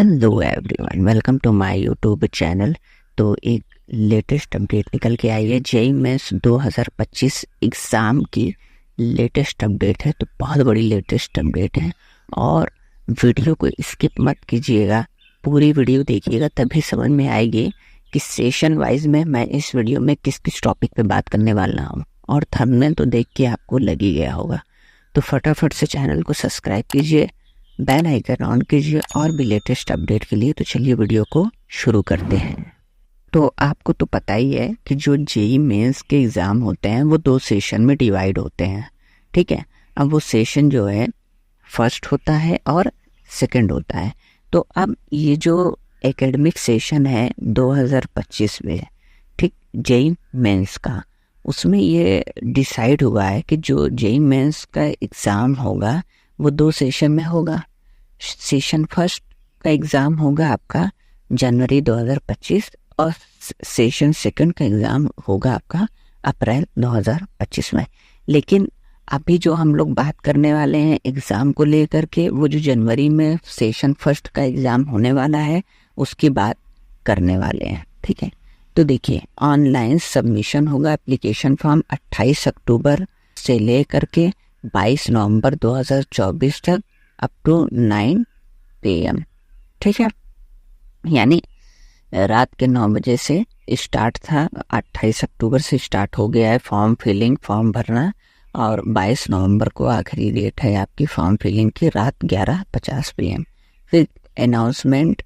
Hello everyone, welcome to my YouTube channel. तो एक latest update निकल के आई है। जेईई मेंस 2025 एग्ज़ाम की लेटेस्ट अपडेट है। तो बहुत बड़ी लेटेस्ट अपडेट है और वीडियो को स्किप मत कीजिएगा, पूरी वीडियो देखिएगा, तभी समझ में आएगी कि सेशन वाइज में मैं इस वीडियो में किस किस टॉपिक पे बात करने वाला हूँ। और थंबनेल तो देख के आपको लग ही गया होगा। तो फटाफट से चैनल को सब्सक्राइब कीजिए, बेल आइकन ऑन कीजिए और भी लेटेस्ट अपडेट के लिए। तो चलिए वीडियो को शुरू करते हैं। तो आपको तो पता ही है कि जो जेईई मेंस के एग्ज़ाम होते हैं वो 2 सेशन में डिवाइड होते हैं, ठीक है। अब वो सेशन जो है फर्स्ट होता है और सेकंड होता है। तो अब ये जो एकेडमिक सेशन है 2025 में, ठीक, जेईई मेंस का, उसमें ये डिसाइड हुआ है कि जो जेईई मेंस का एग्ज़ाम होगा वो 2 सेशन में होगा। सेशन फर्स्ट का एग्ज़ाम होगा आपका जनवरी 2025 और सेशन सेकंड का एग्ज़ाम होगा आपका अप्रैल 2025 में। लेकिन अभी जो हम लोग बात करने वाले हैं एग्ज़ाम को लेकर के, वो जो जनवरी में सेशन फर्स्ट का एग्ज़ाम होने वाला है उसकी बात करने वाले हैं, ठीक है। तो देखिए, ऑनलाइन सबमिशन होगा एप्लीकेशन फॉर्म 28 अक्टूबर से लेकर के 22 नवंबर 2024 तक अप टू 9 PM, ठीक है। यानी रात के 9 बजे से स्टार्ट था, 28 अक्टूबर से स्टार्ट हो गया है फॉर्म फिलिंग, फॉर्म भरना, और 22 नवंबर को आखिरी डेट है आपकी फॉर्म फिलिंग की, रात 11:50 PM। फिर announcement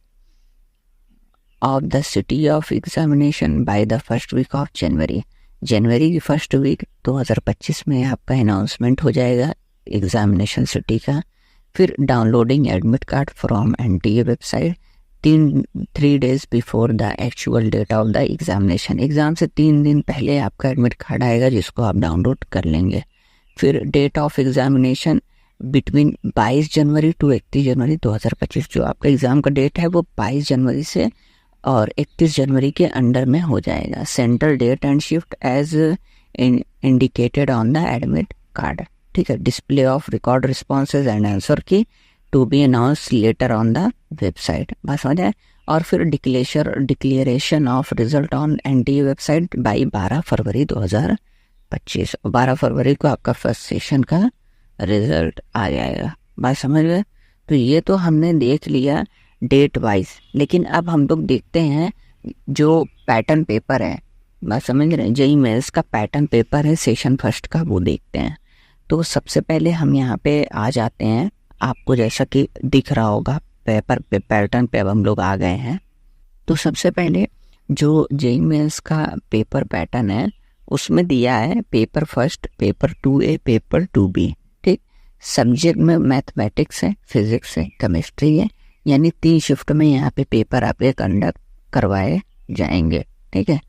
of the city of examination by the first week of January की फर्स्ट वीक 2025 में आपका अनाउंसमेंट हो जाएगा एग्जामिनेशन सिटी का। फिर downloading admit card from NTA website 3 days before the actual date of the examination. Exam से 3 दिन पहले आपका एडमिट कार्ड आएगा जिसको आप डाउनलोड कर लेंगे। फिर date of examination between 22 January to 31 January 2025। जो आपका एग्ज़ाम का डेट है वो 22 जनवरी से और 31 जनवरी के अंडर में हो जाएगा। Central date and shift as indicated on the admit card, ठीक है। Display of record responses and answer key to be announce later on the website, बस समझ आए। और फिर declaration of result on NTA website by 12 February 2025। 12 फरवरी को आपका फर्स्ट सेशन का रिजल्ट आ जाएगा, बात समझ गए। तो ये तो हमने देख लिया डेट वाइज। लेकिन अब हम लोग देखते हैं जो पैटर्न पेपर है, बात समझ रहे हैं, जेईई मेंस का पैटर्न पेपर है सेशन फर्स्ट का, वो देखते हैं। तो सबसे पहले हम यहाँ पे आ जाते हैं। आपको जैसा कि दिख रहा होगा पेपर पे, पैटर्न पे अब हम लोग आ गए हैं। तो सबसे पहले जो जेईई मेंस का पेपर पैटर्न है उसमें दिया है paper first, paper 2A, paper 2B, ठीक। सब्जेक्ट में मैथमेटिक्स है, फिजिक्स है, केमिस्ट्री है। यानी 3 शिफ्ट में यहाँ पे पेपर आपके कंडक्ट करवाए जाएंगे, ठीक है।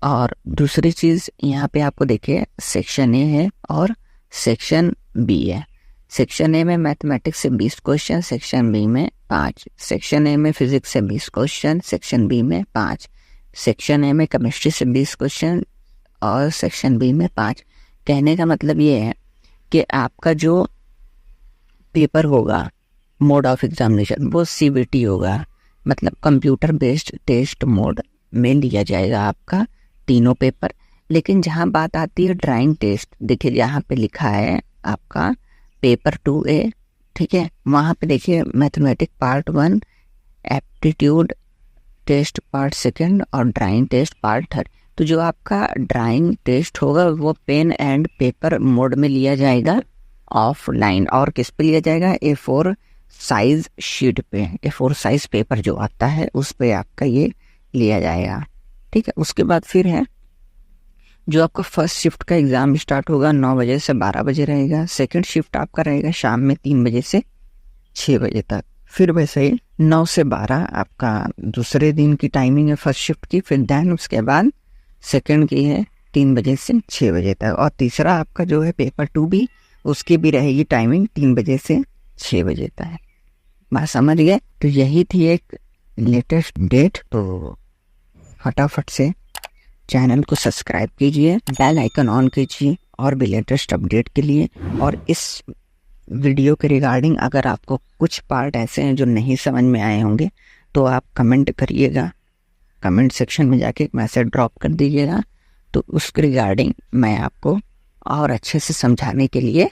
और दूसरी चीज़ यहाँ पे आपको देखिए सेक्शन ए है और सेक्शन बी है। सेक्शन ए में मैथमेटिक्स से 20 क्वेश्चन, सेक्शन बी में 5। सेक्शन ए में फिजिक्स से 20 क्वेश्चन, सेक्शन बी में 5। सेक्शन ए में केमिस्ट्री से 20 क्वेश्चन और सेक्शन बी में 5। कहने का मतलब ये है कि आपका जो पेपर होगा मोड ऑफ एग्जामिनेशन वो CBT होगा, मतलब कंप्यूटर बेस्ड टेस्ट मोड में लिया जाएगा आपका तीनों पेपर। लेकिन जहाँ बात आती है ड्राइंग टेस्ट, देखिए यहाँ पे लिखा है आपका पेपर 2A, ठीक है। वहाँ पे देखिए mathematics part 1, aptitude test part 2 और ड्राइंग टेस्ट पार्ट 3। तो जो आपका ड्राइंग टेस्ट होगा वो पेन एंड पेपर मोड में लिया जाएगा ऑफलाइन। और किस पे लिया जाएगा? A4 साइज शीट पे, A4 साइज पेपर जो आता है उस पे आपका ये लिया जाएगा, ठीक है। उसके बाद फिर है जो आपका फर्स्ट शिफ्ट का एग्ज़ाम स्टार्ट होगा 9 बजे से 12 बजे रहेगा। सेकंड शिफ्ट आपका रहेगा शाम में 3 बजे से 6 बजे तक। फिर वैसे ही 9 से 12 आपका दूसरे दिन की टाइमिंग है फर्स्ट शिफ्ट की। फिर दैन उसके बाद सेकंड की है 3 बजे से 6 बजे तक। और तीसरा आपका जो है पेपर 2B, उसकी भी रहेगी टाइमिंग 3 बजे से 6 बजे तक। बात समझ गए। तो यही थी एक लेटेस्ट डेट। तो फटाफट से चैनल को सब्सक्राइब कीजिए, बेल आइकन ऑन कीजिए और भी लेटेस्ट अपडेट के लिए। और इस वीडियो के रिगार्डिंग अगर आपको कुछ पार्ट ऐसे हैं जो नहीं समझ में आए होंगे तो आप कमेंट करिएगा, कमेंट सेक्शन में जाके मैसेज ड्रॉप कर दीजिएगा, तो उसके रिगार्डिंग मैं आपको और अच्छे से समझाने के लिए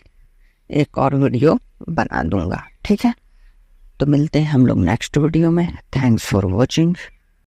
एक और वीडियो बना दूंगा। ठीक है, तो मिलते हैं हम लोग नेक्स्ट वीडियो में। Thanks for watching.